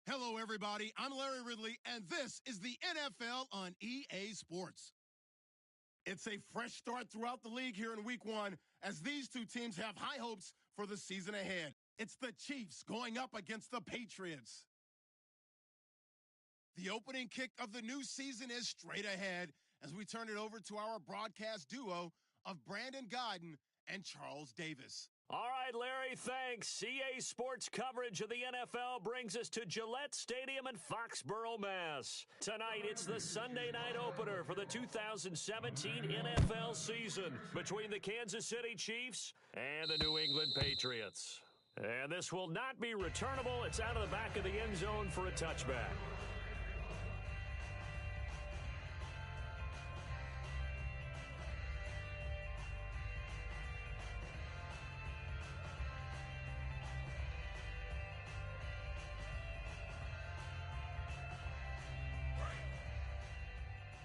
Hello, everybody. I'm Larry Ridley, and this is the NFL on EA Sports. It's a fresh start throughout the league here in Week 1 as these two teams have high hopes for the season ahead. It's the Chiefs going up against the Patriots. The opening kick of the new season is straight ahead as we turn it over to our broadcast duo of Brandon Godden and Charles Davis. All right, Larry, thanks. EA Sports coverage of the NFL brings us to Gillette Stadium in Foxborough, Mass. Tonight, it's the Sunday night opener for the 2017 NFL season between the Kansas City Chiefs and the New England Patriots. And this will not be returnable. It's out of the back of the end zone for a touchback.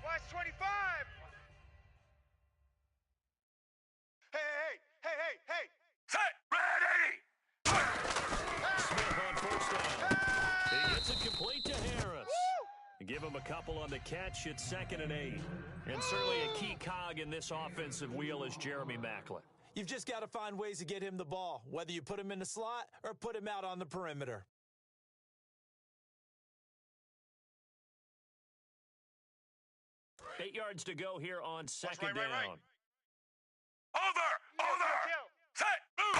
Watch 25. Hey. Set, ready. Smith on first down. He gets it complete to Harris. Give him a couple on the catch. It's 2nd and 8. And certainly a key cog in this offensive wheel is Jeremy Maclin. You've just got to find ways to get him the ball, whether you put him in the slot or put him out on the perimeter. Eight yards to go here on second down. right. Over. Set, move.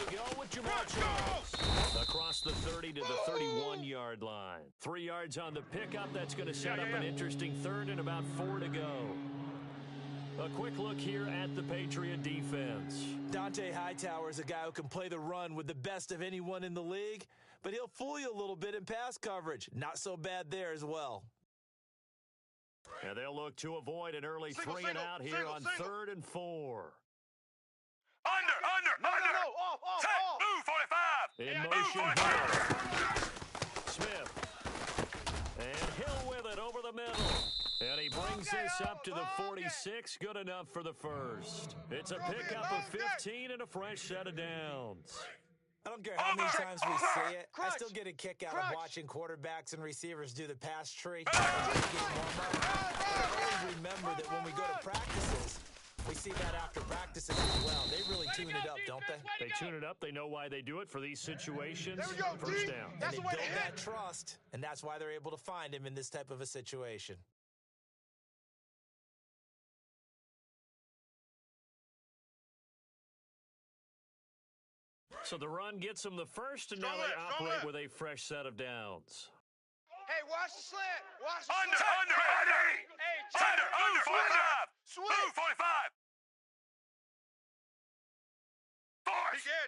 Here we go with Jamal Charles. Across the 30 to the 31-yard line. 3 yards on the pickup. That's going to set up an interesting third and about 4 to go. A quick look here at the Patriot defense. Dante Hightower is a guy who can play the run with the best of anyone in the league, but he'll fool you a little bit in pass coverage. Not so bad there as well. And they'll look to avoid an early three and out here on 3rd and 4. Under. Off. Set, In move, 45. motion here. Smith. And Hill with it over the middle. And he brings this up to the 46. Good enough for the first. It's a pickup of 15 and a fresh set of downs. I don't care how many times we see it. I still get a kick out of Crunch. watching quarterbacks and receivers do the pass tree. But I always remember that when we go to practices, we see that after practices as well. They really tune it up, don't they? They tune it up. They know why they do it for these situations. There we go, First D. down. And That's they the way build to hit. that trust, and that's why they're able to find him in this type of a situation. So the run gets them the first, and now Strong they left, strong operate left. with a fresh set of downs. Hey, watch the slant. Watch the Under, slant. ready. Hey, Under, 45. Switch. Move, 45.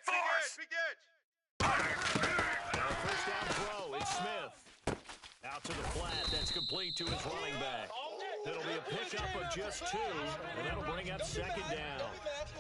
Force. Big edge. Now first down throw, it's Smith. Out to the flat, that's complete to his running back. It'll be a pickup of just 2, and that'll bring up 2nd down.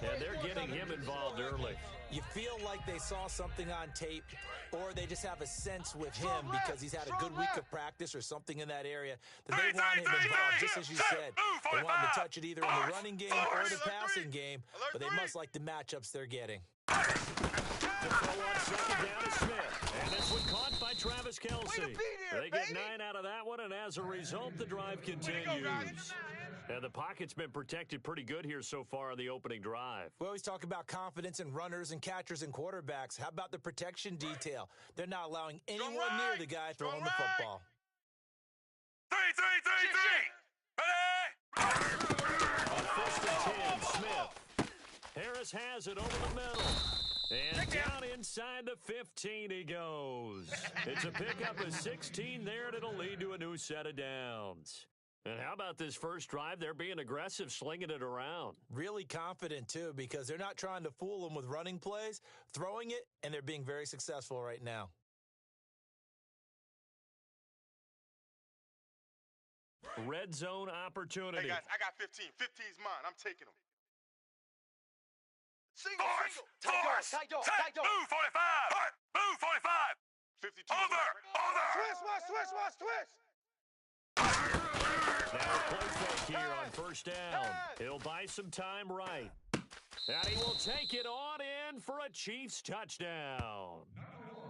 And they're getting him involved early. You feel like they saw something on tape, or they just have a sense with him because he's had a good week of practice or something in that area that they want him involved, just as you said. They want him to touch it either in the running game or the passing game, but they must like the matchups they're getting. The throw on 2nd down is Smith. And this one caught by Travis Kelce. Way to be there, They get baby. 9 out of that one, and as a result, the drive continues. And the pocket's been protected pretty good here so far on the opening drive. We always talk about confidence in runners and catchers and quarterbacks. How about the protection detail? They're not allowing anyone near the guy throwing the football. 3. Ready. On 1st and 10, Smith. Harris has it over the middle. And down inside the 15 he goes. It's a pickup of 16 there, and it'll lead to a new set of downs. And how about this first drive? They're being aggressive, slinging it around. Really confident, too, because they're not trying to fool them with running plays, throwing it, and they're being very successful right now. Red zone opportunity. Hey, guys, I got 15. 15's mine. I'm taking them. Single. Force. Tight dog. Set, move, 45. Move, 45. 52. Over. Twist. Now a play fake here on first down. He'll buy some time right. And he will take it on in for a Chiefs touchdown.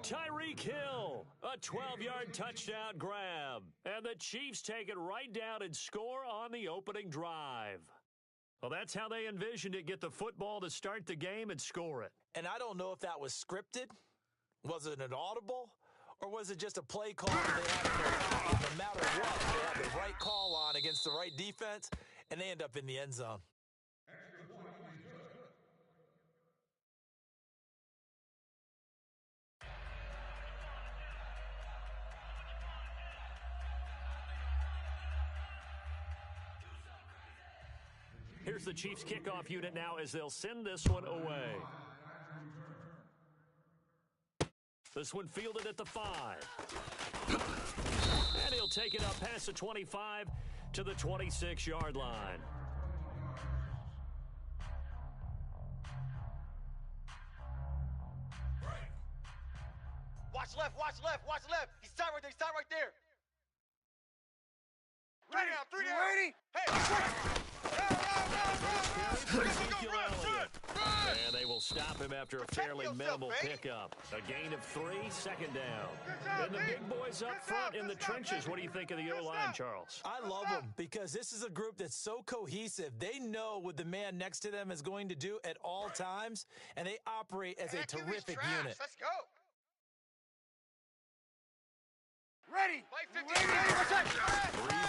Tyreek Hill, a 12-yard touchdown grab. And the Chiefs take it right down and score on the opening drive. Well, that's how they envisioned it, get the football to start the game and score it. And I don't know if that was scripted. Was it an audible? Or was it just a play call that they had in their pocket? No matter what, they had the right call on against the right defense, and they end up in the end zone. Here's the Chiefs kickoff unit now as they'll send this one away. This one fielded at the 5. And he'll take it up past the 25 to the 26-yard line. Watch left, watch left, watch left. He's tied right there, he's tied right there. Three down. Ready? Hey, Ezekiel Elliott. And they will stop him after a fairly minimal pickup. A gain of 3, second down. And the big boys up front in the trenches. What do you think of the O-line, Charles? I love them because this is a group that's so cohesive. They know what the man next to them is going to do at all times, and they operate as a terrific unit. Let's go. Ready. Breeze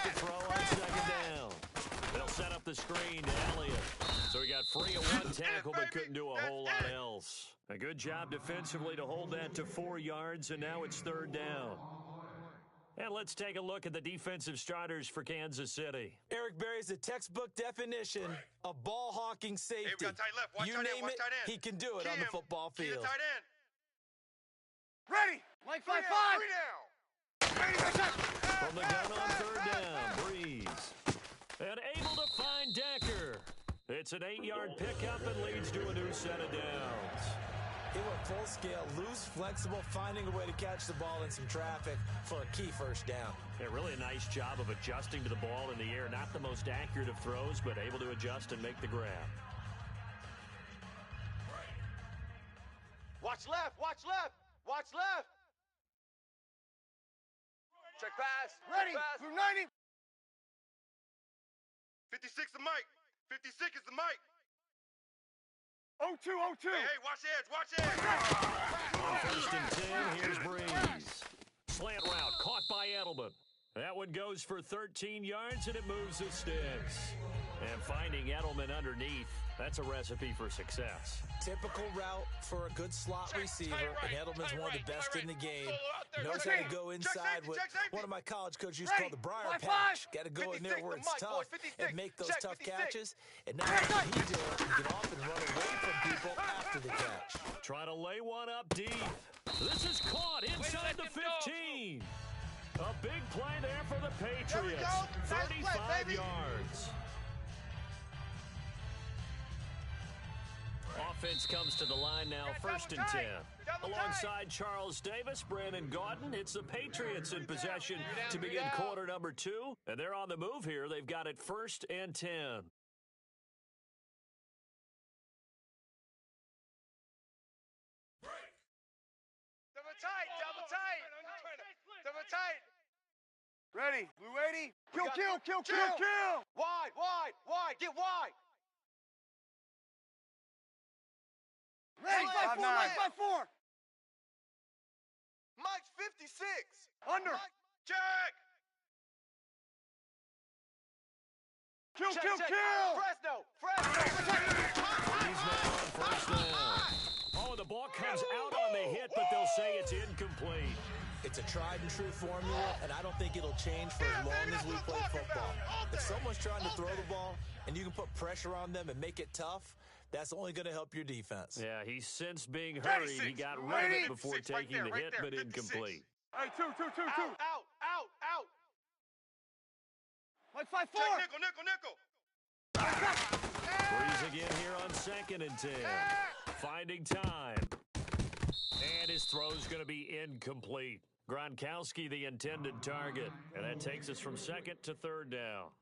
to throw on second down. They'll set up the screen to Elliott. So he got free of one tackle but couldn't do a whole lot else. A good job defensively to hold that to 4 yards, and now it's third down. And let's take a look at the defensive starters for Kansas City. Eric Berry's the textbook definition of ball-hawking safety. Hey, we got tight left. Watch you tight end, name watch it, tight end. he can do it on the football Key field. to tight end. Ready. Like 5-5. Three down. From the gun on third down, Breeze. And able to find Decker. It's an 8-yard pickup and leads to a new set of downs. He went full scale, loose, flexible, finding a way to catch the ball in some traffic for a key first down. Yeah, really a nice job of adjusting to the ball in the air. Not the most accurate of throws, but able to adjust and make the grab. Watch left, watch left, watch left. Check pass. Ready. Pass. Through 90. 56 the mic. 56 is the mic. 0-2, 0-2. Hey, watch the edge, watch the edge. On first and 10, here's Breeze. Slant route caught by Edelman. That one goes for 13 yards, and it moves the sticks. And finding Edelman underneath, that's a recipe for success. Typical route for a good slot receiver, and Edelman's one of the best in the game. Knows how to go inside what one of my college coaches used to call the Briar Patch. Got to go in there where it's tough and make those tough catches. And now what he did, get off and run away from people after the catch. Try to lay one up deep. This is caught inside the 15. A big play there for the Patriots. 35 yards. Offense comes to the line now, first and 10. Alongside Charles Davis, Brandon Gaudin, it's the Patriots in possession to begin quarter number 2. And they're on the move here. They've got it first and 10. Double tight. Ready. Blue 80. Kill. Wide. Get wide. Ready. 5-4. Mike's 56. Under. Check. Kill. Fresno. He's now on first down. Oh, the ball comes out on the hit, but they'll say it's incomplete. It's a tried and true formula, and I don't think it'll change for as long as we play football. If someone's trying to throw the ball and you can put pressure on them and make it tough, that's only going to help your defense. Yeah, he's since being hurried. He got rid of it before taking the hit, but incomplete. Hey, two. Out. Like 5-4. Check nickel. Breeze again here on second and 10. Finding time. And his throw's going to be incomplete. Gronkowski, the intended target. And that takes us from second to third down.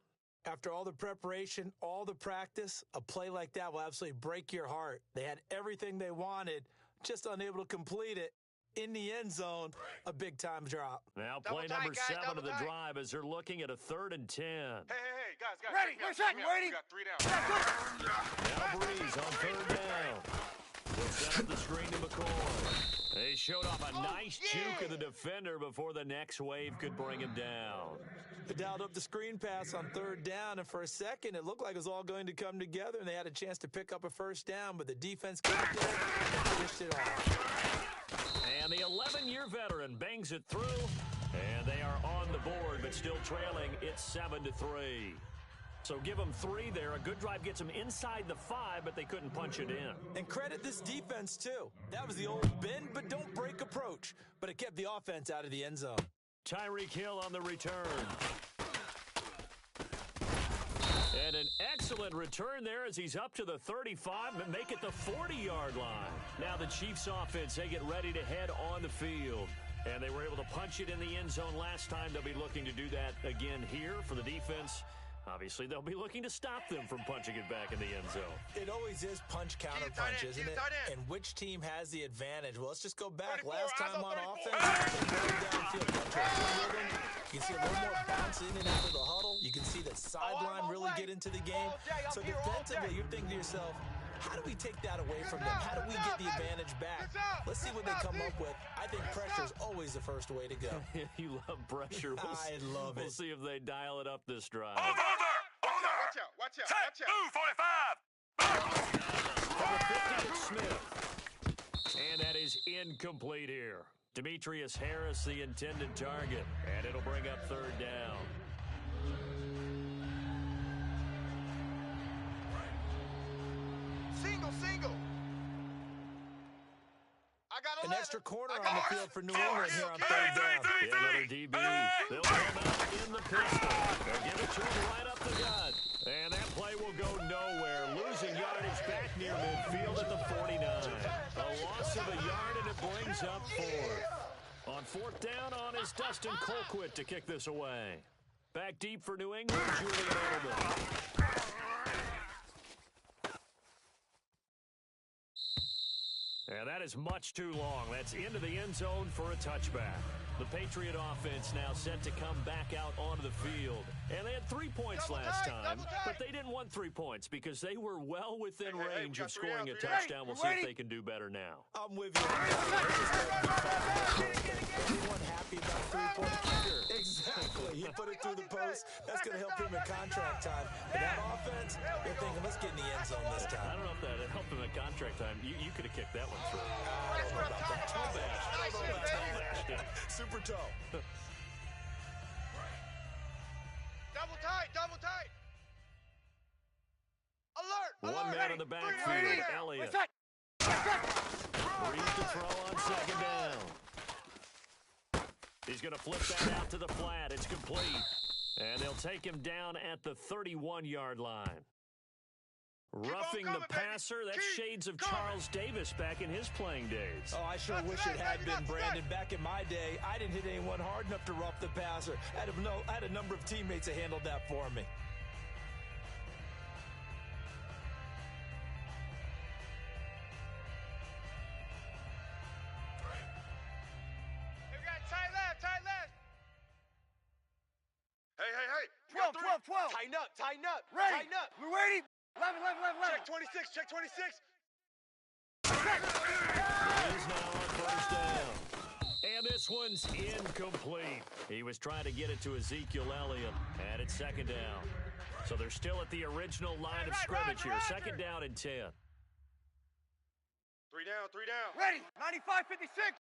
After all the preparation, all the practice, a play like that will absolutely break your heart. They had everything they wanted, just unable to complete it. in the end zone, a big-time drop. Now Double play tight, number guys, 7 of the double tight. drive as they're looking at a 3rd and 10. Hey, guys. Ready, check me out. ready. We got 3 down. Now Breeze on 3rd down. They'll set up the screen to McCoy. They showed off a nice juke of the defender before the next wave could bring him down. They dialed up the screen pass on 3rd down, and for a second, it looked like it was all going to come together, and they had a chance to pick up a 1st down, but the defense came there and finished it off. And the 11-year veteran bangs it through, and they are on the board, but still trailing. It's 7-3. So give them 3 there. A good drive gets them inside the 5, but they couldn't punch it in. And credit this defense, too. That was the old bend but don't break approach, but it kept the offense out of the end zone. Tyreek Hill on the return. And an excellent return there as he's up to the 35, but make it the 40-yard line. Now the Chiefs offense, they get ready to head on the field. And they were able to punch it in the end zone last time. They'll be looking to do that again here for the defense. Obviously, they'll be looking to stop them from punching it back in the end zone. It always is punch-counter-punch, isn't it? And which team has the advantage? Well, let's just go back. Last time on offense, they go downfield, you can see a little more bounce in and out of the huddle. You can see the sideline really get into the game. So defensively, you're thinking to yourself, how do we take that away from them? How do we get the advantage back? Let's see what they come up with. I think pressure is always the first way to go. You love pressure. I love it. We'll see if they dial it up this drive. Over! Watch out. Set! Move, 45! From the 50, it's Smith. And that is incomplete here. Demetrius Harris, the intended target. And it'll bring up 3rd down. Single. I got An 11. extra corner on the field for New England here on 3rd down. Yeah, another DB. They'll come out in the pistol. They'll give it to him right up the gut. And that play will go nowhere. Losing yardage back near midfield at the 49. A loss of a yard, and it brings up 4th. On 4th down on is Dustin Colquitt to kick this away. Back deep for New England, Julian Edelman. And that is much too long. That's into the end zone for a touchback. The Patriot offense now set to come back out onto the field. And they had 3 points last time, but they didn't want 3 points because they were well within range of scoring a touchdown. We'll see if they can do better now. I'm with you. Everyone happy about 3-point kicker. Exactly. He put it through the post. That's going to help him in contract time. But that offense, they're thinking, let's get in the end zone this time. I don't know if that helped him in contract time. You could have kicked that one through. I don't know about that. Toe bash. Super toe. Double tight. Alert. One man in the backfield, Elliott. Breeze to throw on 2nd down. He's going to flip that out to the flat. It's complete. And they'll take him down at the 31-yard line. Roughing the passer, that's shades of Charles Davis back in his playing days. Oh, I sure wish it had been, Brandon. Back in my day, I didn't hit anyone hard enough to rough the passer. I had a number of teammates that handled that for me. Tight left. Hey. 12. Tighten up. Ready. Tighten up. We're ready. 11. Check 26. He's now on 1st down. And this one's incomplete. He was trying to get it to Ezekiel Elliott. And it's 2nd down. So they're still at the original line of scrimmage here. 2nd down and 10. 3 down. Ready. 95-56.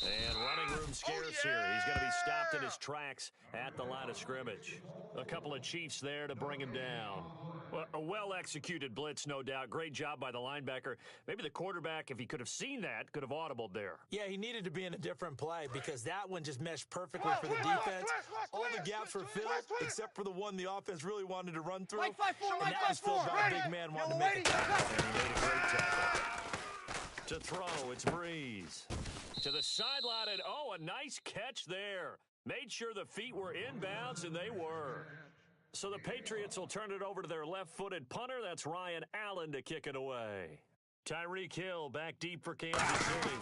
And running room scarce here. He's going to be stopped in his tracks at the line of scrimmage. A couple of Chiefs there to bring him down. Well, a well-executed blitz, no doubt. Great job by the linebacker. Maybe the quarterback, if he could have seen that, could have audibled there. Yeah, he needed to be in a different play because that one just meshed perfectly for the defense. All the gaps were filled except for the one the offense really wanted to run through. And that was filled by a big man wanting to make it. And he made a great tackle. To throw, it's Breeze. To the sideline, and a nice catch there. Made sure the feet were inbounds, and they were. So the Patriots will turn it over to their left-footed punter. That's Ryan Allen to kick it away. Tyreek Hill back deep for Kansas City.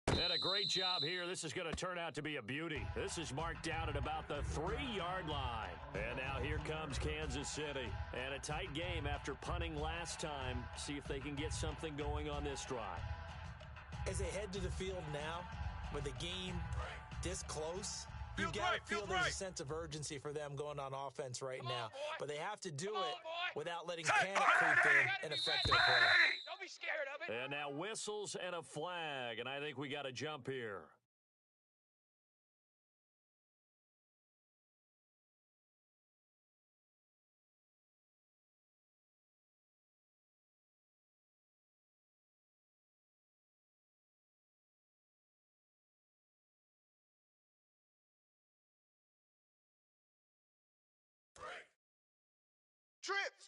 And a great job here. This is going to turn out to be a beauty. This is marked down at about the 3-yard line. And now here comes Kansas City. And a tight game after punting last time. See if they can get something going on this drive. As they head to the field now, with the game this close, you've got to feel there's a sense of urgency for them going on offense right now. But they have to do it without letting panic creep in and affect their play. Don't be scared of it. And now whistles and a flag, and I think we got to jump here.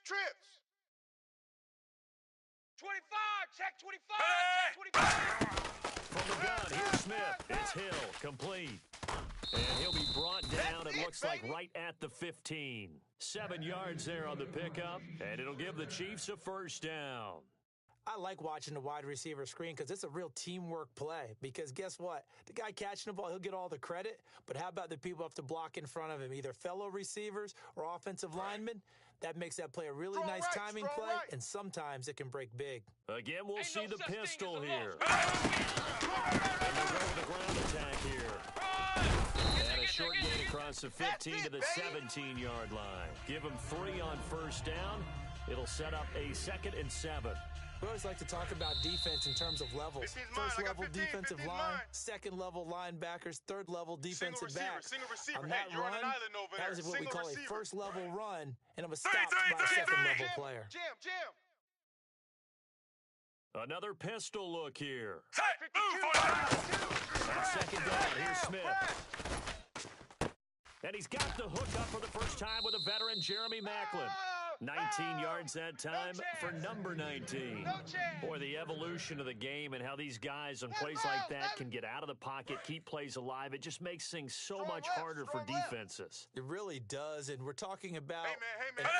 Trips. 25, check 25, check 25. From the gun, here's Smith. It's Hill, complete. And he'll be brought down, it looks like, right at the 15. 7 yards there on the pickup, and it'll give the Chiefs a first down. I like watching the wide receiver screen because it's a real teamwork play. Because guess what? The guy catching the ball, he'll get all the credit. But how about the people who have to block in front of him, either fellow receivers or offensive linemen? That makes that play a really nice timing play, and sometimes it can break big. Again, we'll see the pistol here. And we'll go with the ground attack here. And a short gain across the 15 to the 17-yard line. Give him 3 on first down. It'll set up a 2nd and 7. We always like to talk about defense in terms of levels. First-level defensive line, second-level linebackers, third-level defensive backs. Single receiver. On Hey, that you're run, on an island over that there. was what we Single call receiver. a first-level run, and it was stopped by a second-level player. Jam. Another pistol look here. Set, move, 45. On second down, here's Smith. And he's got the hook up for the first time with a veteran, Jeremy Maclin. 19 yards that time for number 19. Boy, the evolution of the game and how these guys on plays like that can get out of the pocket, keep plays alive, it just makes things so much harder for defenses. It really does, and we're talking about Hey, man. an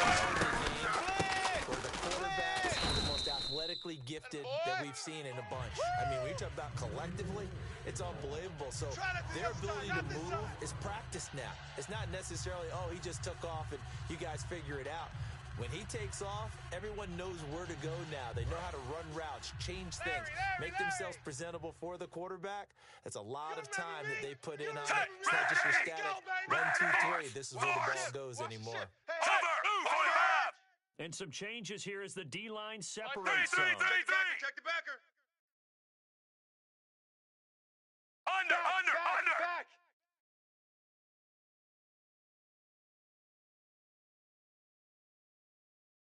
game where the quarterbacks are the most athletically gifted that we've seen in a bunch. I mean, when you talk about collectively, it's unbelievable. So their ability to move is practiced now. It's not necessarily, oh, he just took off and you guys figure it out. When he takes off, everyone knows where to go now. They know how to run routes, change things, make themselves presentable for the quarterback. That's a lot of time that they put in on it. It's not just your static 1, 2, 3. This is where the ball goes anymore. Cover, move, 45. And some changes here as the D-line separates Three. some. Check the backer. Under. Back.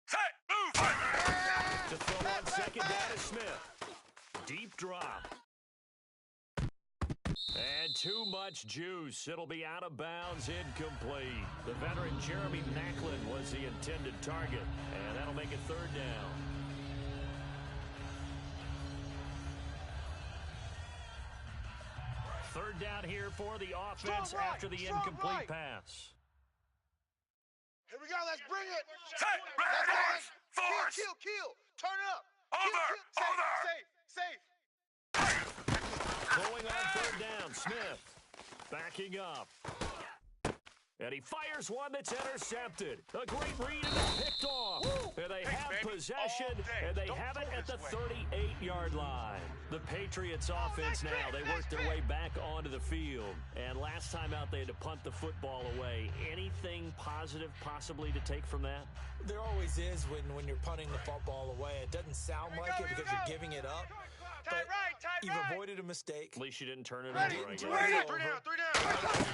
Set, move, 45. To throw on second down is Smith. Deep drop. And too much juice. It'll be out of bounds, incomplete. The veteran Jeremy Maclin was the intended target, and that'll make it third down. Third down here for the offense after the incomplete pass. Here we go. Let's bring it. Set, ready, force. Kill. Turn up. Over. Safe. Going on third down, Smith backing up. And he fires one that's intercepted. A great read and it's picked off. And they have possession, and they have it at the 38-yard line. The Patriots offense now, they work their way back onto the field. And last time out, they had to punt the football away. Anything positive possibly to take from that? There always is when you're punting the football away. It doesn't sound like it because you're giving it up. But you've avoided a mistake. At least you didn't turn it over, I guess. Three down.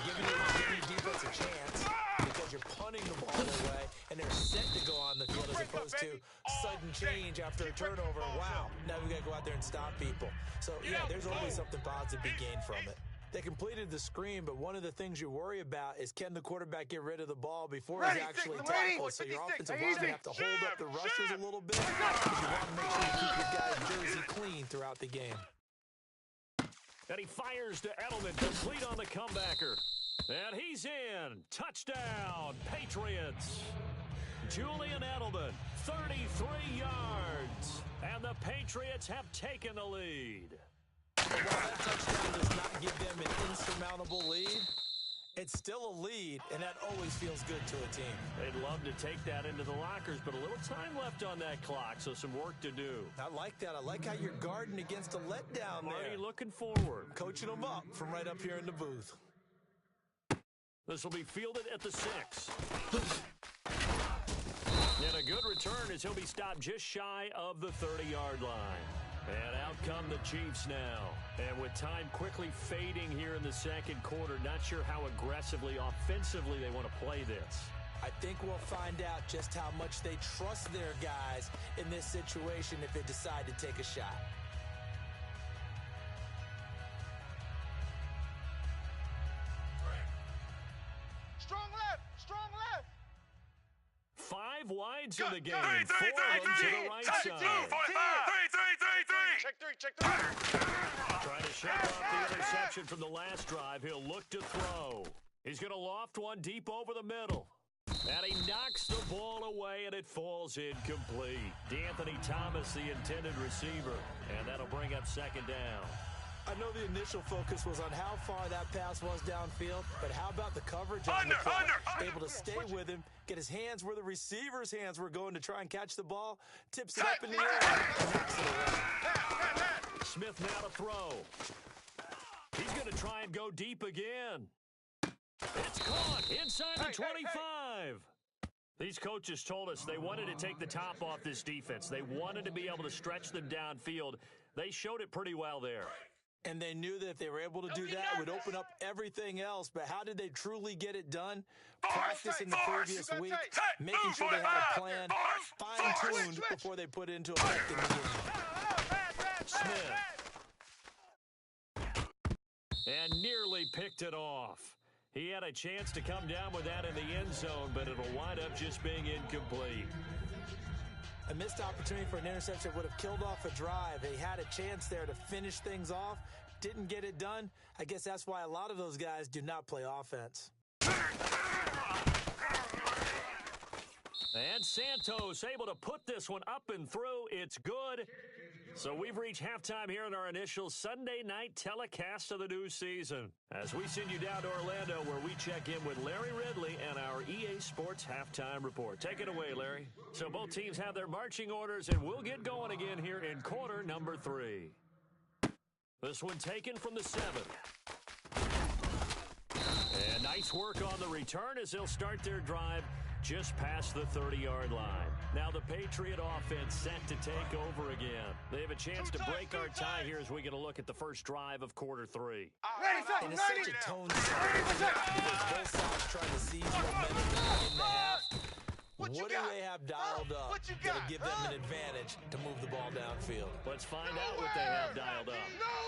You're giving your defense a chance because you're punting the ball away, and they're set to go on the field as opposed to sudden change after a turnover. Wow, now we got to go out there and stop people. So, yeah, there's always something positive to be gained from it. They completed the screen, but one of the things you worry about is can the quarterback get rid of the ball before he's actually tackled? So your offensive linemen have to hold up the rushers a little bit because you want to make sure you keep your guy's jersey clean throughout the game. And he fires to Edelman, complete on the comebacker. And he's in. Touchdown, Patriots. Julian Edelman, 33 yards. And the Patriots have taken the lead. While that touchdown does not give them an insurmountable lead, it's still a lead, and that always feels good to a team. They'd love to take that into the lockers, but a little time left on that clock, so some work to do. I like that. I like how you're guarding against a letdown there. Marty looking forward. Coaching them up from right up here in the booth. This will be fielded at the 6. And a good return as he'll be stopped just shy of the 30-yard line. And out come the Chiefs now. And with time quickly fading here in the second quarter, not sure how aggressively, offensively they want to play this. I think we'll find out just how much they trust their guys in this situation if they decide to take a shot. Strong left. Strong left. 5 wides in the game. 4 3, of them to the right Take side. 2, 45. 3. Check three. Check three. Trying to shake off the interception from the last drive. He'll look to throw. He's going to loft one deep over the middle. And he knocks the ball away, and it falls incomplete. DeAnthony Thomas, the intended receiver. And that'll bring up second down. I know the initial focus was on how far that pass was downfield, but how about the coverage on the play? Able to stay with him, get his hands where the receiver's hands were going to try and catch the ball, tips it up in the air, and knocks it away. Smith now to throw. He's going to try and go deep again. It's caught inside the 25. These coaches told us they wanted to take the top off this defense. They wanted to be able to stretch them downfield. They showed it pretty well there. And they knew that if they were able to do that, it would open up everything else. But how did they truly get it done? Practice in the previous week, making sure they had a plan, fine-tuned before they put it into effect in the game. Smith. And nearly picked it off. He had a chance to come down with that in the end zone, but it'll wind up just being incomplete. A missed opportunity for an interception would have killed off a drive. They had a chance there to finish things off, didn't get it done. I guess that's why a lot of those guys do not play offense. And Santos able to put this one up and through. It's good. So we've reached halftime here in our initial Sunday night telecast of the new season. As we send you down to Orlando, where we check in with Larry Ridley and our EA Sports halftime report. Take it away, Larry. So both teams have their marching orders, and we'll get going again here in quarter number 3. This one taken from the 7. And nice work on the return as they'll start their drive just past the 30-yard line. Now the Patriot offense set to take over again. They have a chance to break our tie here as we get a look at the first drive of quarter 3. And it's such a tone setter because both sides trying to seize momentum in the half. What do they have dialed up that'll give them an advantage to move the ball downfield? Let's find out what they have dialed up.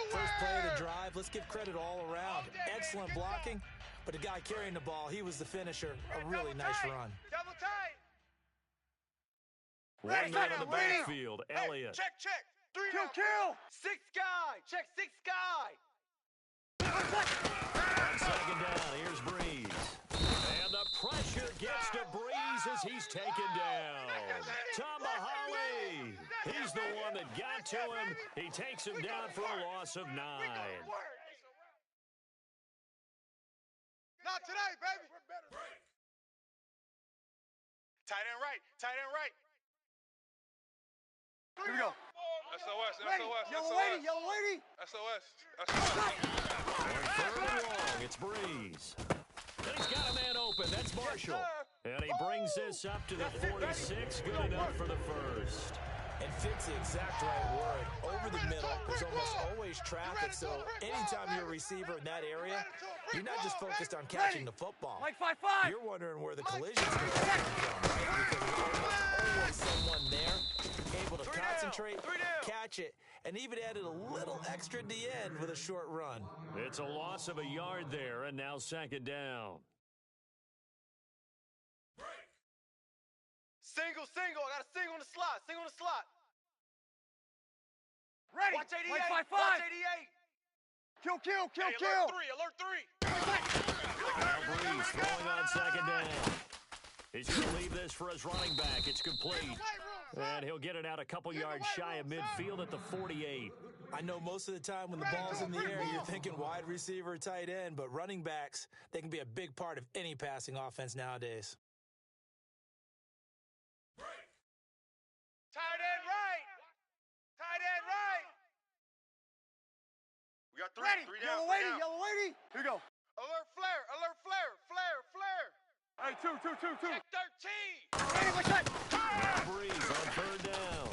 First play of the drive, let's give credit all around. Excellent blocking, but the guy carrying the ball, he was the finisher. A really nice run. Double tight. One man on the backfield, Elliott. Check. 3 now. Kill. 6 guy. Check 6 guy. On second down, here's Breeze. And the pressure gets to Breeze as he's taken down. Tomahawk. He's the one that got to him. He takes him down for a loss of 9. Not today, baby. Tight end right. Here we go. SOS. Yellow lady. SOS. On third and long, it's Breeze. And he's got a man open. That's Marshall. And he brings this up to the 46. Good enough for the first. And fits the exact right word. Over the middle, there's almost always traffic, so anytime you're a receiver in that area, you're not just focused on catching the football. Like 5-5. You're wondering where the collision's going to come from, right? Because there's always someone there, able to concentrate, catch it, and even added a little extra at the end with a short run. It's a loss of a yard there, and now second down. Single. I got a single on the slot. Ready. Watch 88. Like 5-5. Watch 88. Kill. Alert 3. throwing on second down. He's going to leave this for his running back. It's complete. And he'll get it out a couple yards shy of midfield at the 48. I know most of the time when the ball's in the air, you're thinking wide receiver, tight end, but running backs, they can be a big part of any passing offense nowadays. Tight end right. Tight end right. We got three. Ready. Three down. Yellow lady. Yellow lady. Here we go. Alert flare. Alert flare. Flare. Flare. Hey, two. Check 13. Ready. What's that? Now Breeze on third down.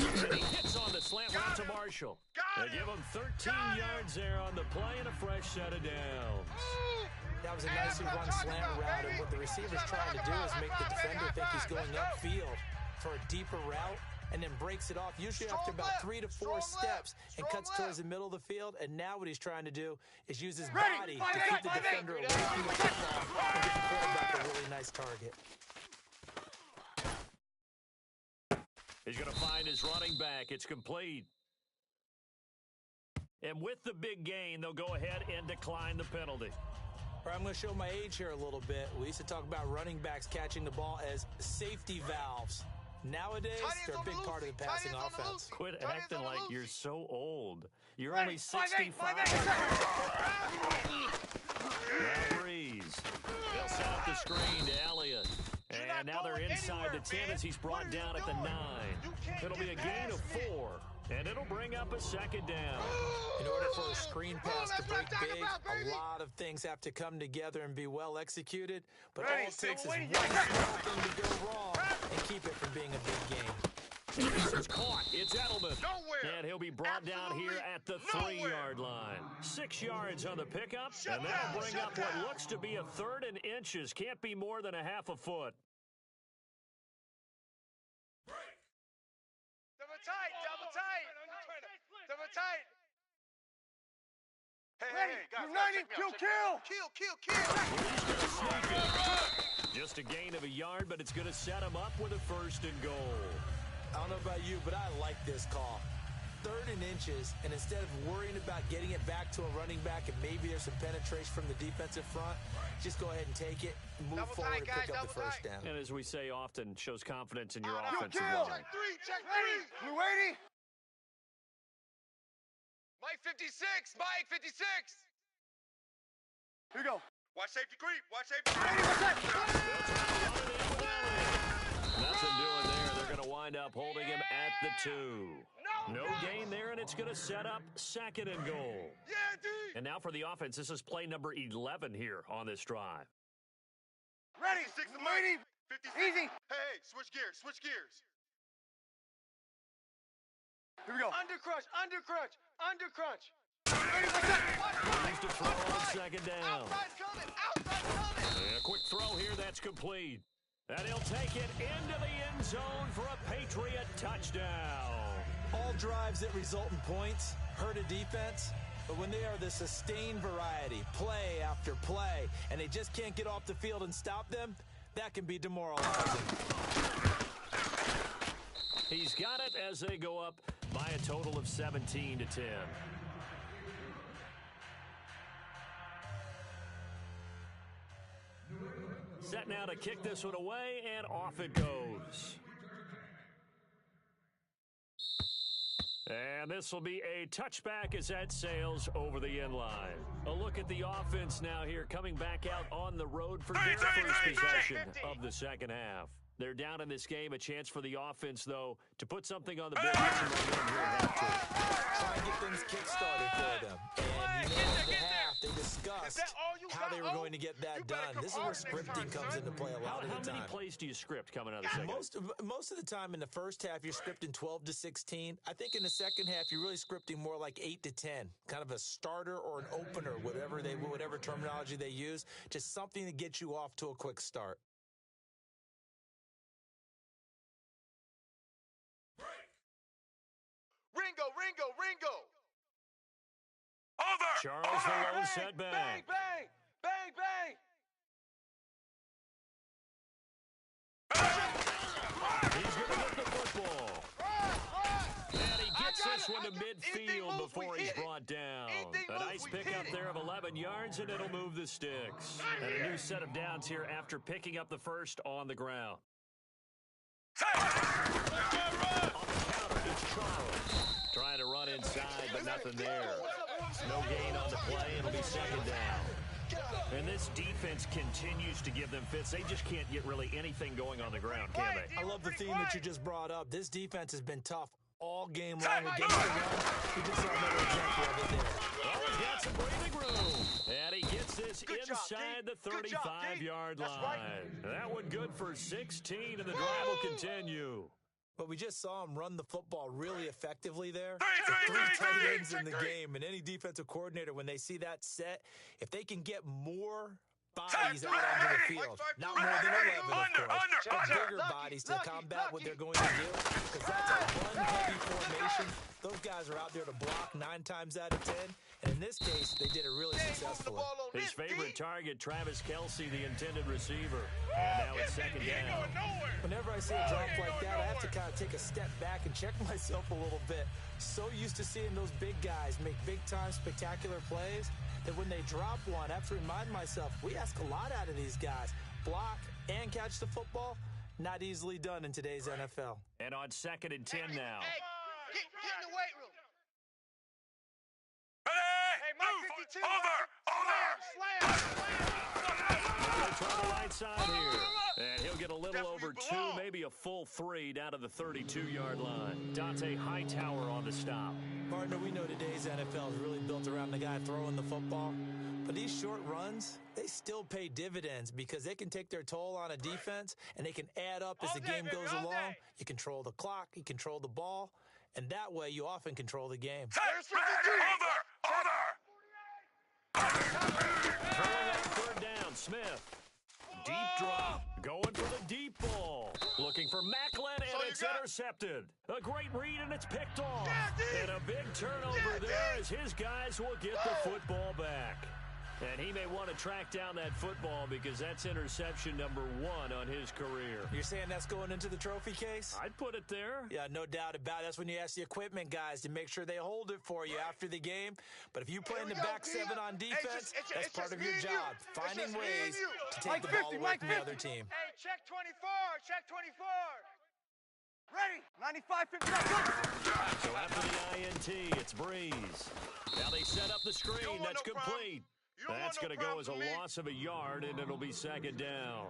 And he hits on the slant right to Marshall. They give him 13 yards there on the play and a fresh set of downs. That was a nicely run slant route, and what the receiver's trying to do is make the defender think he's going upfield for a deeper route, and then breaks it off, usually after about 3 to 4 steps, and cuts towards the middle of the field. And now what he's trying to do is use his body to keep the defender away from the football and get the quarterback a really nice target. He's going to find his running back. It's complete. And with the big gain, they'll go ahead and decline the penalty. All right, I'm going to show my age here a little bit. We used to talk about running backs catching the ball as safety valves. Nowadays, they're a big part of the passing offense. Quit acting like you're so old. You're only 65. Now Breeze. They'll set up the screen to Elliott. And now they're inside the 10 as he's brought down at the 9. It'll be a gain of 4. And it'll bring up a second down. In order for a screen pass to break big, a lot of things have to come together and be well executed. But all it takes is one small thing to go wrong and keep it from being a big game. This is caught. It's Edelman. And he'll be brought down here at the 3-yard line. 6 yards on the pickup. And that'll bring up what looks to be a 3rd and inches. Can't be more than a half a foot. Double tight. Double tight. Hey, guys. United. Kill. Just a gain of a yard, but it's going to set him up with a 1st and goal. I don't know about you, but I like this call. 3rd and inches, and instead of worrying about getting it back to a running back and maybe there's some penetration from the defensive front, just go ahead and take it, move forward, and pick up the first down. And as we say often, shows confidence in your offensive line. Check 3. Blue 80. Mike 56. Mike 56. Here we go. Watch safety creep. Watch safety creep. Nothing doing there. They're going to wind up holding him at the 2. No gain there, and it's going to set up 2nd and goal. And now for the offense, this is play number 11 here on this drive. Ready. 56 to Ready. 56. Easy. Hey, switch gears. Here we go. Under crunch. Needs to throw on 2nd down. Outside's coming. And a quick throw here, that's complete. And he'll take it into the end zone for a Patriot touchdown. All drives that result in points hurt a defense, but when they are the sustained variety, play after play, and they just can't get off the field and stop them, that can be demoralizing. He's got it as they go up by a total of 17 to 10. Set now to kick this one away, and off it goes. And this will be a touchback as that sails over the end line. A look at the offense now here, coming back out on the road for their first possession of the second half. They're down in this game. A chance for the offense, though, to put something on the board. Try and get things kick-started for them. And you know, at the half, they discussed how they were going to get that done. This is where scripting comes into play a lot of the time. How many plays do you script coming out of the second half? Most of the time in the first half, you're scripting 12 to 16. I think in the second half, you're really scripting more like 8 to 10. Kind of a starter or an opener, whatever terminology they use. Just something to get you off to a quick start. Ringo. Over. Charles the lone setback. Bang. He's going to get the football. And he gets this one to to midfield before he's brought down. A nice pickup there of 11 yards, and it'll move the sticks. And a new set of downs here after picking up the first on the ground. On the counter, it's Charles. Trying to run inside, but nothing there. No gain on the play, and it'll be second down. And this defense continues to give them fits. They just can't get really anything going on the ground, can they? I love the theme that you just brought up. This defense has been tough all game long against the run. We just saw another example of it there. Oh, he's got some breathing room. And he gets this inside the 35-yard line. That one good for 16, and the drive will continue. But we just saw him run the football really effectively there. Three tight ends in the game, and any defensive coordinator, when they see that set, if they can get more bodies out onto the field, not more than 11, of course, but bigger bodies to combat what they're going to do, because that's a run-heavy formation. Those guys are out there to block 9 times out of 10, and in this case, they did it really successfully. His favorite target, Travis Kelce, the intended receiver. And now it's second down. Whenever I see a drop like that, I have to kind of take a step back and check myself a little bit. So used to seeing those big guys make big-time spectacular plays that when they drop one, I have to remind myself, we ask a lot out of these guys. Block and catch the football, not easily done in today's NFL. And on 2nd and 10 now. Get in the weight room. Hey, Mike 52. He's going to try the right side here. And he'll get a little over 2, maybe a full 3 down to the 32-yard line. Dante Hightower on the stop. Partner, we know today's NFL is really built around the guy throwing the football. But these short runs, they still pay dividends because they can take their toll on a defense, and they can add up as the game goes along. You control the clock, you control the ball, and that way you often control the game. Throwing on 3rd down, Smith. Deep drop, going for the deep ball. Looking for Macklin, and it's intercepted. A great read, and it's picked off. And a big turnover there as his guys will get the football back. And he may want to track down that football because that's interception number 1 on his career. You're saying that's going into the trophy case? I'd put it there. Yeah, no doubt about it. That's when you ask the equipment guys to make sure they hold it for you after the game. But if you play in the back 7 on defense, that's part of your job, finding ways to take the ball away from the other team. Hey, check 24. Check 24. Ready. 95, 59. So after the INT, it's Breeze. Now they set up the screen. That's complete. That's going to go as a loss of a yard, and it'll be second down.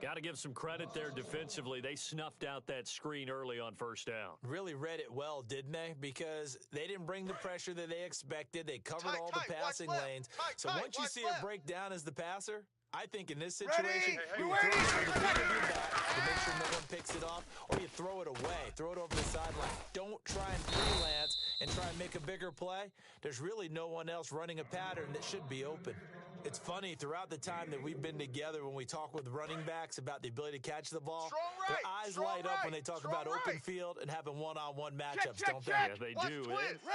Got to give some credit there defensively. They snuffed out that screen early on 1st down. Really read it well, didn't they? Because they didn't bring the pressure that they expected. They covered all the passing lanes. So once you see it break down as the passer, I think in this situation, you throw it to the back of your back to make sure no one picks it off, or you throw it away. Throw it over the sideline. Don't try and freelance and try and make a bigger play. There's really no one else running a pattern that should be open. It's funny, throughout the time that we've been together, when we talk with running backs about the ability to catch the ball, their eyes light up when they talk about open field and having one-on-one matchups, don't they? Yeah, they do.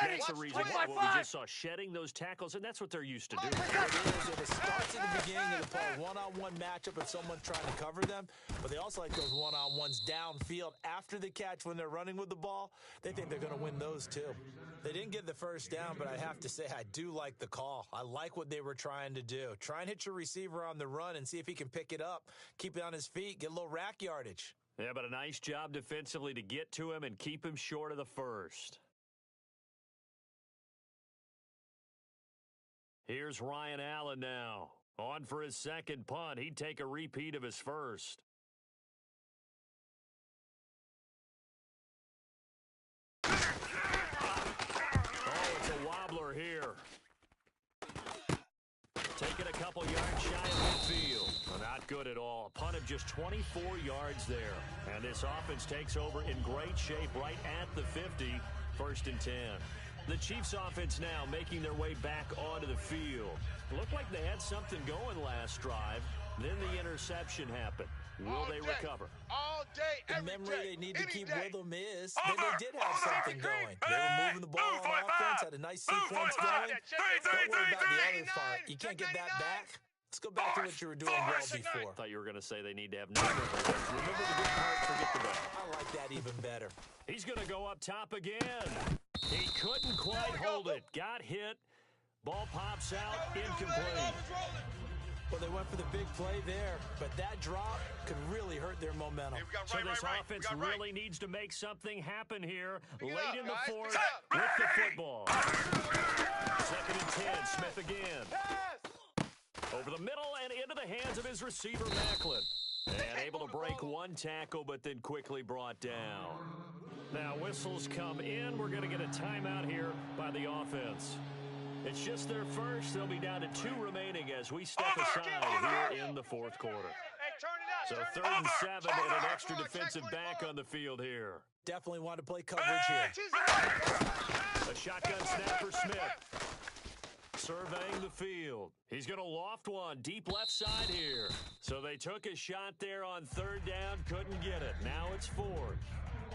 That's the reason why what we just saw, shedding those tackles, and that's what they're used to doing. It is, and it starts at the beginning of the play, one-on-one matchup if someone's trying to cover them, but they also like those one-on-ones downfield after the catch when they're running with the ball. They think they're going to win those too. They didn't get the first down, but I have to say I do like the call. I like what they were trying to do. Try and hit your receiver on the run and see if he can pick it up, keep it on his feet, get a little rack yardage. Yeah, but a nice job defensively to get to him and keep him short of the first. Here's Ryan Allen now. On for his second punt. He'd take a repeat of his first. Oh, it's a wobbler here. Taking a couple yards shy of midfield. Well, not good at all. A punt of just 24 yards there. And this offense takes over in great shape right at the 50. 1st and 10. The Chiefs offense now making their way back onto the field. Looked like they had something going last drive. Then the interception happened. Will they recover? All day, The every memory day, they need to any keep day. with them is that they did have something going. They were moving the ball on offense, had a nice sequence going. Don't worry about the other part. You can't get that back. Let's go back to what you were doing well before. I thought you were going to say they need to have number. Remember the good part, forget the bad. I like that even better. He's going to go up top again. He couldn't quite hold it. Got hit. Ball pops out, incomplete. Well, they went for the big play there, but that drop could really hurt their momentum. So this offense really needs to make something happen here late in the guys. fourth Pick it up. with the football. 2nd and 10, Smith again. Over the middle and into the hands of his receiver, Macklin. And able to break one tackle, but then quickly brought down. Now whistles come in. We're going to get a timeout here by the offense. It's just their first. They'll be down to 2 remaining as we step aside here in the 4th quarter. Hey, turn it up. So Turn it 3rd and up. 7 and an extra defensive back on the field here. Definitely want to play coverage here. A shotgun snap for Smith. Surveying the field. He's going to loft one deep left side here. So they took a shot there on 3rd down, couldn't get it. Now it's 4th.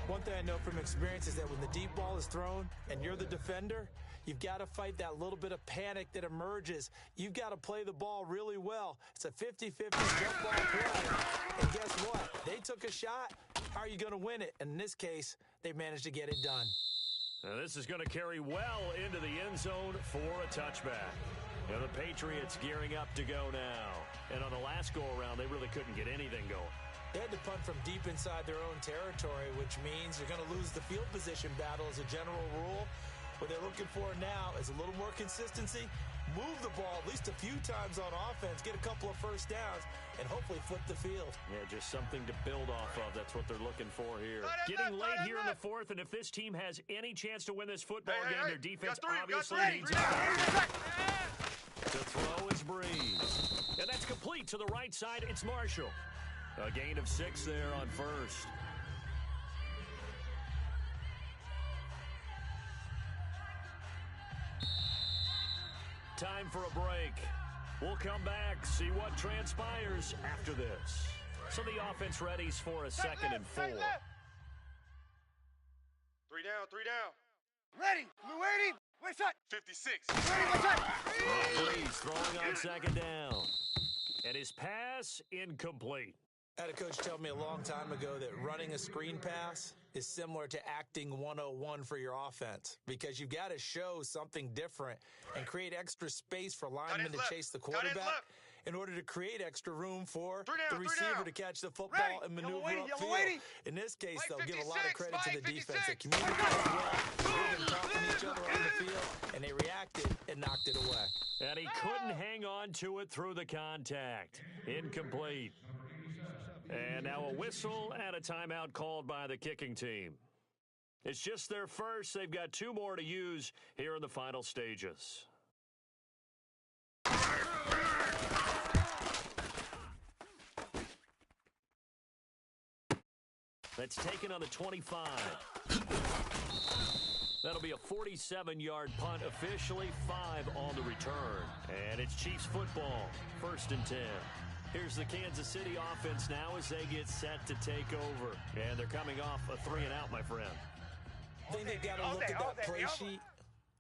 One thing I know from experience is that when the deep ball is thrown and you're the defender, you've got to fight that little bit of panic that emerges. You've got to play the ball really well. It's a 50-50 jump ball play. And guess what? They took a shot. How are you going to win it? And in this case, they managed to get it done. Now this is going to carry well into the end zone for a touchback. Now the Patriots gearing up to go now. And on the last go-around, they really couldn't get anything going. They had to punt from deep inside their own territory, which means they're going to lose the field position battle as a general rule. What they're looking for now is a little more consistency, move the ball at least a few times on offense, get a couple of first downs, and hopefully flip the field. Yeah, just something to build off of. That's what they're looking for here. Getting late here in the 4th, and if this team has any chance to win this football game, their defense obviously needs it. To throw is Breeze. And that's complete to the right side. It's Marshall. A gain of 6 there on 1st. Time for a break. We'll come back, see what transpires after this. So the offense readies for a 2nd and 4. 3 down, 3 down. Ready. We're waiting. Wait, shot. 56. Ready, wait, shot. Breeze throwing on 2nd down. And his pass incomplete. I had a coach tell me a long time ago that running a screen pass is similar to acting 101 for your offense because you've got to show something different and create extra space for linemen to chase the quarterback in order to create extra room for the receiver to catch the football and maneuver upfield. In this case, they'll give a lot of credit to the defense. They communicated well, they were talking to each other on the field, and they reacted and knocked it away. And he couldn't hang on to it through the contact. Incomplete. And now a whistle and a timeout called by the kicking team. It's just their first. They've got 2 more to use here in the final stages. That's taken on the 25. That'll be a 47-yard punt, officially 5 on the return. And it's Chiefs football, 1st and 10. Here's the Kansas City offense now as they get set to take over. And they're coming off a 3-and-out, my friend. I think they've got to look at that play sheet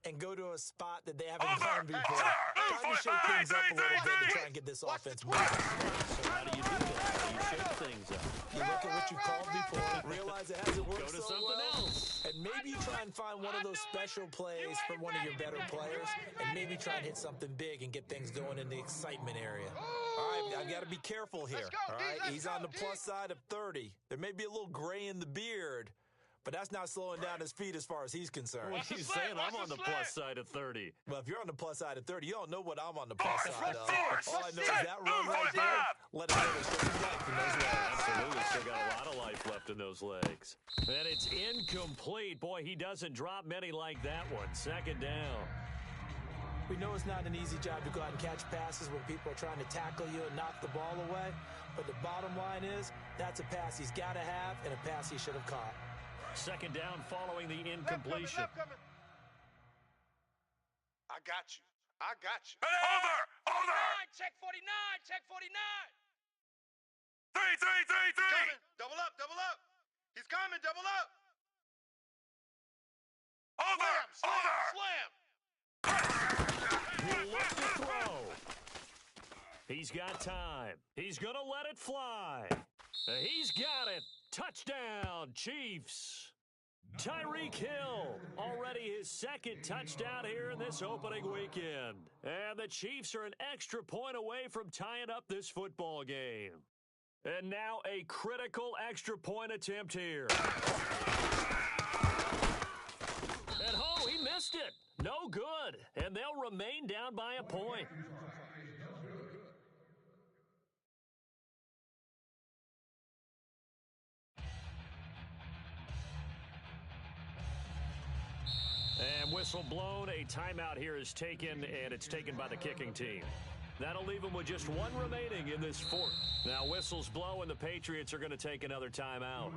and go to a spot that they haven't gone before. Trying to shake things up a little bit to try and get this offense moving. So how do you do that? How do you shake things up? You look at what you called before, realize it hasn't worked Go to so something well, else. and maybe try and find one of those special plays for one of your better players, and maybe try and hit something big and get things going in the excitement area. All right, I've got to be careful here. All right, he's on the plus side of 30. There may be a little gray in the beard, but that's not slowing down his feet as far as he's concerned. What are you saying? I'm on the plus side of 30. Well, if you're on the plus side of 30, you don't know what I'm on the plus side of. All I know is that run right there, let it go. There's still some life in those legs. Absolutely, still got a lot of life left in those legs. And it's incomplete. Boy, he doesn't drop many like that one. 2nd down. We know it's not an easy job to go out and catch passes when people are trying to tackle you and knock the ball away. But the bottom line is, that's a pass he's got to have and a pass he should have caught. 2nd down following the incompletion. Left coming. I got you. I got you. Over! 49, check 49, check 49. 3, 3, 3, 3! Coming. Double up, double up. He's coming, double up. Over! Over! Slam. He looked to throw. He's got time. He's going to let it fly. He's got it. Touchdown, Chiefs. Tyreek Hill, already his second touchdown here in this opening weekend. And the Chiefs are an extra point away from tying up this football game. And now a critical extra point attempt here. And oh, he missed it. No good. And they'll remain down by a point. And whistle blown. A timeout here is taken, and it's taken by the kicking team. That'll leave them with just one remaining in this fourth. Now whistles blow, and the Patriots are going to take another timeout.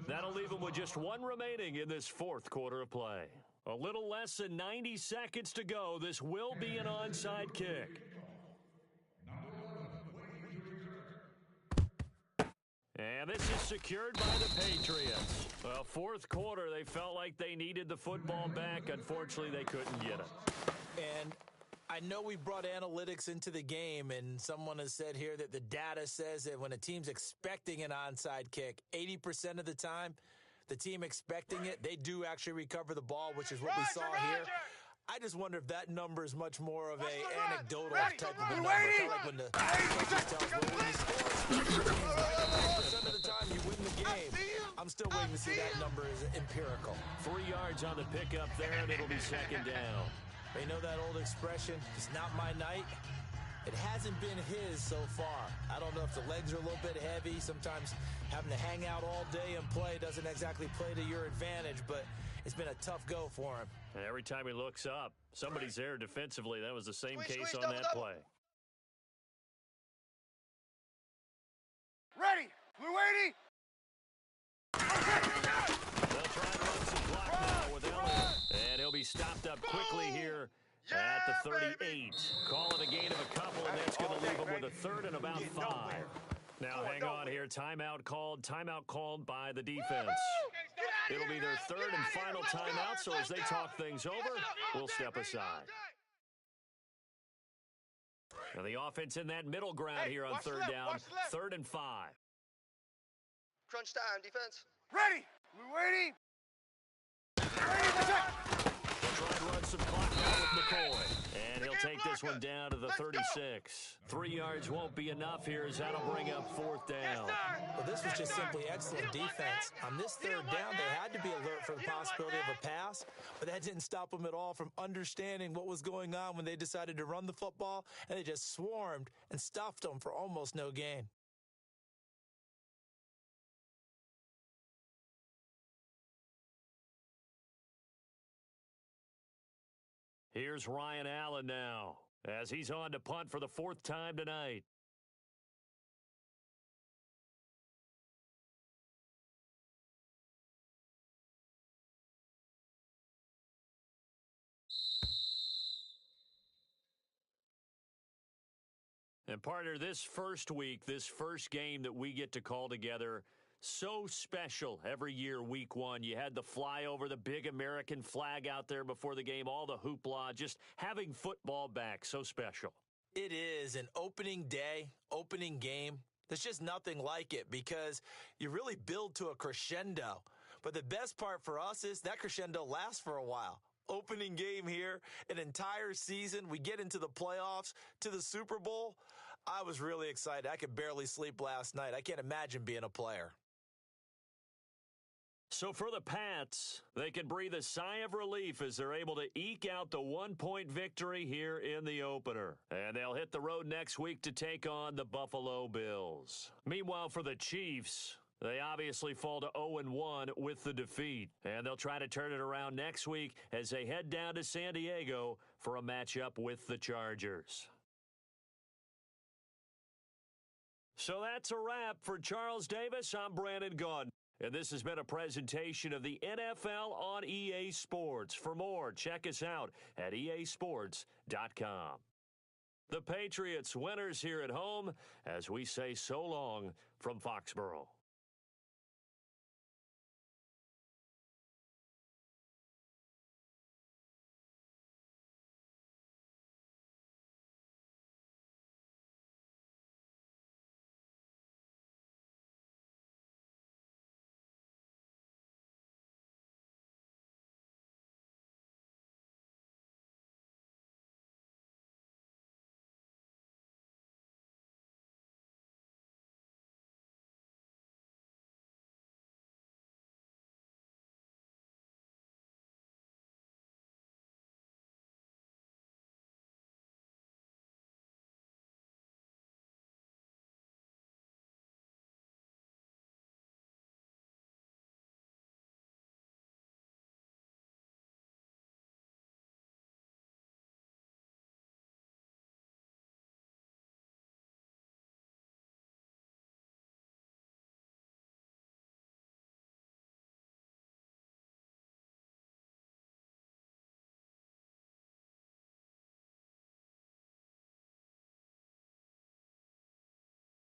That'll leave them with just one remaining in this fourth quarter of play. A little less than 90 seconds to go. This will be an onside kick. And this is secured by the Patriots. Well, fourth quarter, they felt like they needed the football back. Unfortunately, they couldn't get it. And I know we brought analytics into the game, and someone has said here that the data says that when a team's expecting an onside kick, 80% of the time, the team expecting it, they do actually recover the ball, which is what we saw here. I just wonder if that number is much more of a anecdotal type of a number. Kind of like when the coaches tell us, well, when you score 90% of the time, you win the game. I'm still waiting to see that number is empirical. 3 yards on the pickup there, and it'll be second down. You know that old expression, it's not my night? It hasn't been his so far. I don't know if the legs are a little bit heavy. Sometimes having to hang out all day and play doesn't exactly play to your advantage, but it's been a tough go for him. And every time he looks up, somebody's there defensively. That was the same case on that play. Ready. Blue 80. They'll try and run some clock now with Elliott. And he'll be stopped up quickly here at the 38. Call it a gain of a couple, and that's going to leave him with a third and about 5. Now hang on here. Timeout called by the defense. It'll be their third and final timeout, so as they talk things over, we'll step aside. Now the offense in that middle ground here on third down, 3rd and 5. Crunch time, defense. Ready. Blue 80. Try and run some clock now with McCoy. And he'll take this one down to the 36. 3 yards won't be enough here as that'll bring up 4th down. Well, this was just simply excellent defense. On this third down, they had to be alert for the possibility of a pass, but that didn't stop them at all from understanding what was going on when they decided to run the football, and they just swarmed and stuffed them for almost no gain. Here's Ryan Allen now, as he's on to punt for the 4th time tonight. And partner, this first week, this first game that we get to call together, so special every year, week 1. You had the flyover, the big American flag out there before the game, all the hoopla, just having football back, so special. It is an opening day, opening game. There's just nothing like it because you really build to a crescendo. But the best part for us is that crescendo lasts for a while. Opening game here, an entire season. We get into the playoffs, to the Super Bowl. I was really excited. I could barely sleep last night. I can't imagine being a player. So for the Pats, they can breathe a sigh of relief as they're able to eke out the 1-point victory here in the opener. And they'll hit the road next week to take on the Buffalo Bills. Meanwhile, for the Chiefs, they obviously fall to 0-1 with the defeat. And they'll try to turn it around next week as they head down to San Diego for a matchup with the Chargers. So that's a wrap for Charles Davis. I'm Brandon Gunn. And this has been a presentation of the NFL on EA Sports. For more, check us out at easports.com. The Patriots winners here at home as we say so long from Foxborough.